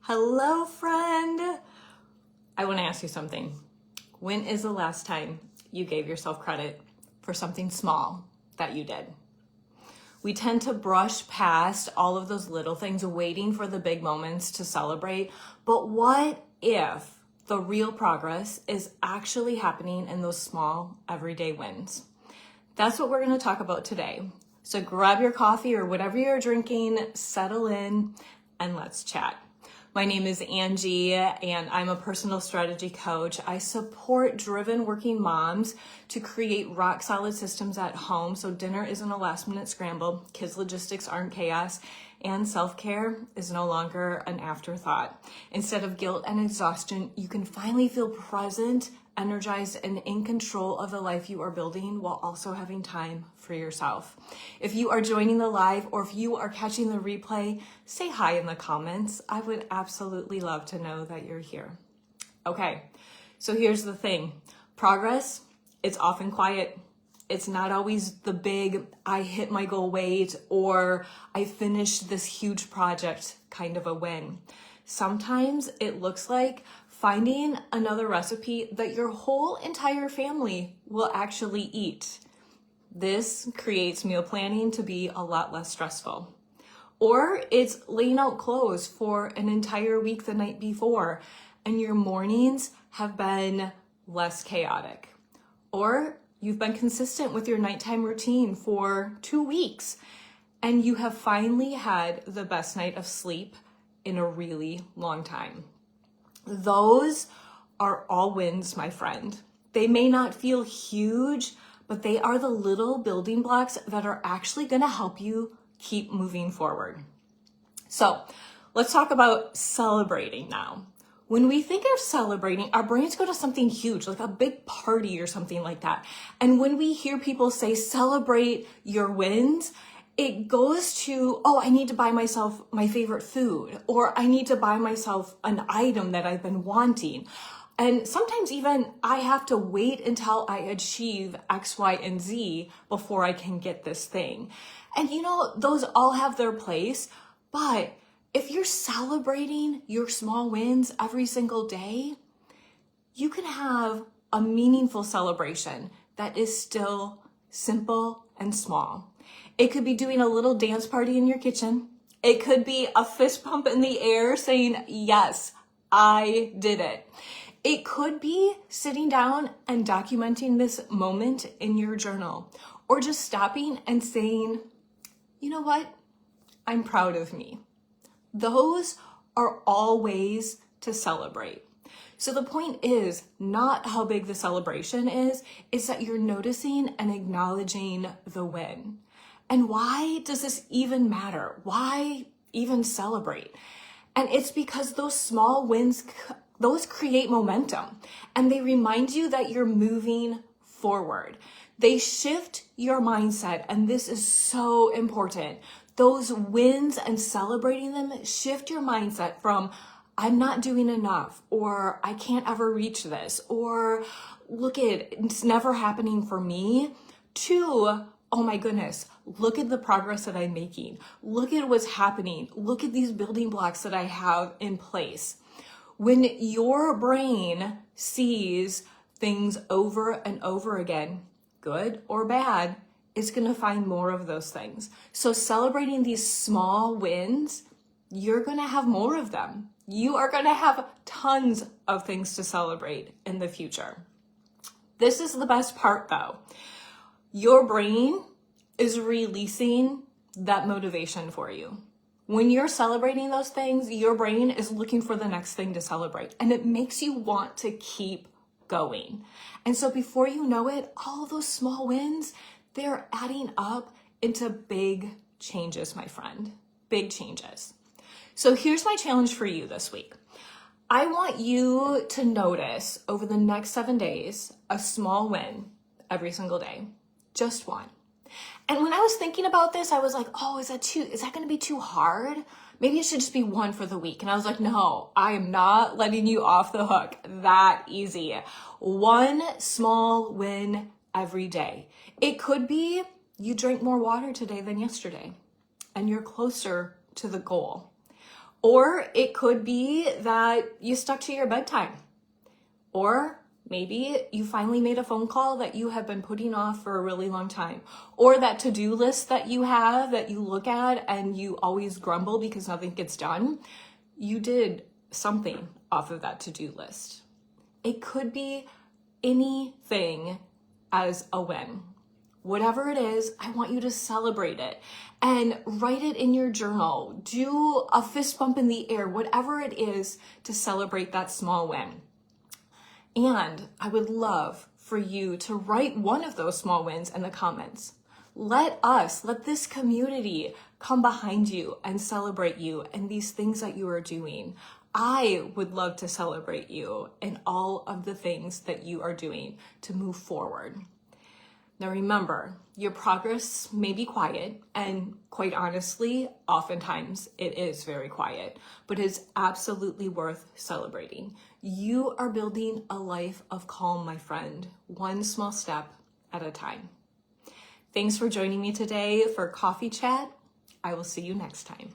Hello, friend. I want to ask you something. When is the last time you gave yourself credit for something small that you did? We tend to brush past all of those little things, waiting for the big moments to celebrate. But what if the real progress is actually happening in those small, everyday wins? That's what we're going to talk about today. So grab your coffee or whatever you're drinking, settle in, and let's chat. My name is Angie, and I'm a personal strategy coach. I support driven working moms to create rock solid systems at home so dinner isn't a last minute scramble, kids' logistics aren't chaos, and self-care is no longer an afterthought. Instead of guilt and exhaustion, you can finally feel present, energized, and in control of the life you are building while also having time for yourself. If you are joining the live or if you are catching the replay, say hi in the comments. I would absolutely love to know that you're here. Okay, so here's the thing. Progress, it's often quiet. It's not always the big, I hit my goal weight or I finished this huge project kind of a win. Sometimes it looks like finding another recipe that your whole entire family will actually eat. This creates meal planning to be a lot less stressful. Or it's laying out clothes for an entire week the night before, and your mornings have been less chaotic. Or you've been consistent with your nighttime routine for 2 weeks, and you have finally had the best night of sleep in a really long time. Those are all wins, my friend. They may not feel huge, but they are the little building blocks that are actually going to help you keep moving forward. So let's talk about celebrating now. When we think of celebrating, our brains go to something huge, like a big party or something like that. And when we hear people say celebrate your wins, it goes to, oh, I need to buy myself my favorite food, or I need to buy myself an item that I've been wanting. And sometimes even I have to wait until I achieve X, Y, and Z before I can get this thing. And those all have their place, but if you're celebrating your small wins every single day, you can have a meaningful celebration that is still simple and small. It could be doing a little dance party in your kitchen. It could be a fist pump in the air saying, yes, I did it. It could be sitting down and documenting this moment in your journal, or just stopping and saying, you know what? I'm proud of me. Those are all ways to celebrate. So the point is not how big the celebration is that you're noticing and acknowledging the win. And why does this even matter? Why even celebrate? And it's because those small wins, those create momentum, and they remind you that you're moving forward. They shift your mindset, and this is so important. Those wins and celebrating them shift your mindset from I'm not doing enough, or I can't ever reach this, or look at it's never happening for me, to oh my goodness, look at the progress that I'm making. Look at what's happening. Look at these building blocks that I have in place. When your brain sees things over and over again, good or bad, it's going to find more of those things. So celebrating these small wins, you're going to have more of them. You are going to have tons of things to celebrate in the future. This is the best part though. Your brain is releasing that motivation for you. When you're celebrating those things, your brain is looking for the next thing to celebrate, and it makes you want to keep going. And so before you know it, all those small wins, they're adding up into big changes, my friend. Big changes. So here's my challenge for you this week. I want you to notice over the next 7 days a small win every single day. Just one. And when I was thinking about this, I was like, oh, is that going to be too hard? Maybe it should just be one for the week. And I was like, no, I am not letting you off the hook that easy. One small win every day. It could be you drink more water today than yesterday, and you're closer to the goal. Or it could be that you stuck to your bedtime. Or maybe you finally made a phone call that you have been putting off for a really long time. Or that to-do list that you have that you look at and you always grumble because nothing gets done. You did something off of that to-do list. It could be anything as a win. Whatever it is, I want you to celebrate it and write it in your journal. Do a fist bump in the air, whatever it is to celebrate that small win. And I would love for you to write one of those small wins in the comments. Let this community come behind you and celebrate you and these things that you are doing. I would love to celebrate you and all of the things that you are doing to move forward. Now remember, your progress may be quiet, and quite honestly, oftentimes it is very quiet, but it's absolutely worth celebrating. You are building a life of calm, my friend, one small step at a time. Thanks for joining me today for Coffee Chat. I will see you next time.